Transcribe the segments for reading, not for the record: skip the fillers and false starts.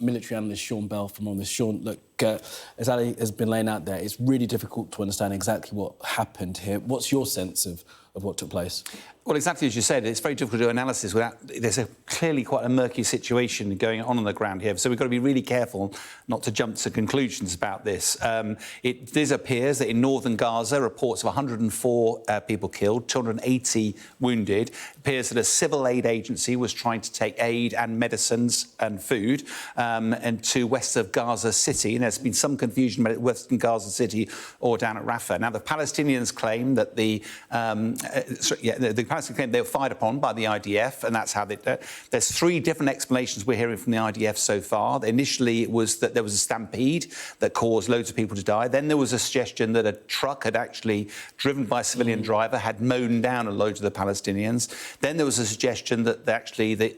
military analyst Sean Bell from On This. Sean, look, as Ali has been laying out there, it's really difficult to understand exactly what happened here. What's your sense of what took place? Well, exactly as you said, it's very difficult to do analysis without... There's clearly quite a murky situation going on the ground here, so we've got to be really careful not to jump to conclusions about this. It appears that in northern Gaza, reports of 104 people killed, 280 wounded. It appears that a civil aid agency was trying to take aid and medicines and food and to west of Gaza City, and there's been some confusion about western Gaza City or down at Rafah. Now, the Palestinians claim that the Palestinians claim they were fired upon by the IDF, and that's how they... There's three different explanations we're hearing from the IDF so far. Initially, it was that there was a stampede that caused loads of people to die. Then there was a suggestion that a truck had actually, driven by a civilian driver, had mown down a load of the Palestinians. Then there was a suggestion that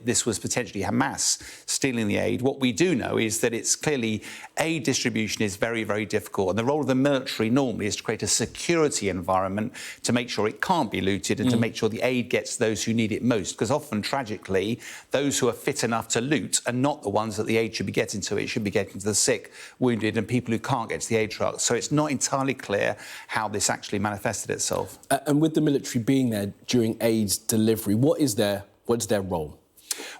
this was potentially Hamas stealing the aid. What we do know is that it's clearly aid distribution is very, very difficult, and the role of the military normally is to create a security environment to make sure it can't be looted and to make sure the aid gets those who need it most, because often, tragically, those who are fit enough to loot are not the ones that the aid should be getting to. It should be getting to the sick, wounded and people who can't get to the aid trucks. So it's not entirely clear how this actually manifested itself. And with the military being there during aid's delivery, what's their role?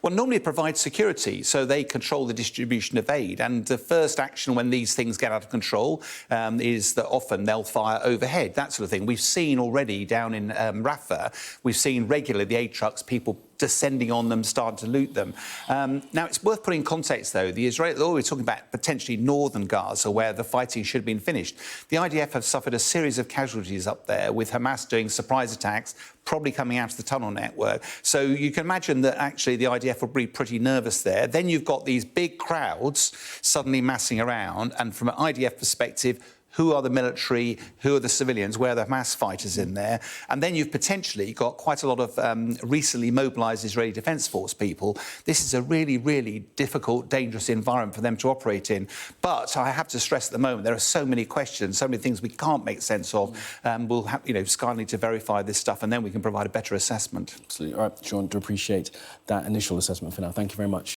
Well, normally it provides security, so they control the distribution of aid. And the first action when these things get out of control is that often they'll fire overhead, that sort of thing. We've seen already down in Rafah, we've seen regularly the aid trucks, people descending on them, starting to loot them. Now, it's worth putting in context, though. The Israelis, we're talking about potentially northern Gaza, where the fighting should have been finished. The IDF have suffered a series of casualties up there, with Hamas doing surprise attacks, probably coming out of the tunnel network. So you can imagine that actually the IDF will be pretty nervous there. Then you've got these big crowds suddenly massing around, and from an IDF perspective, who are the military, who are the civilians, where are the Hamas fighters in there? And then you've potentially got quite a lot of recently mobilised Israeli Defence Force people. This is a really, really difficult, dangerous environment for them to operate in. But I have to stress at the moment, there are so many questions, so many things we can't make sense of. We'll have, Sky need to verify this stuff, and then we can provide a better assessment. Absolutely. All right, Sean, do appreciate that initial assessment for now. Thank you very much.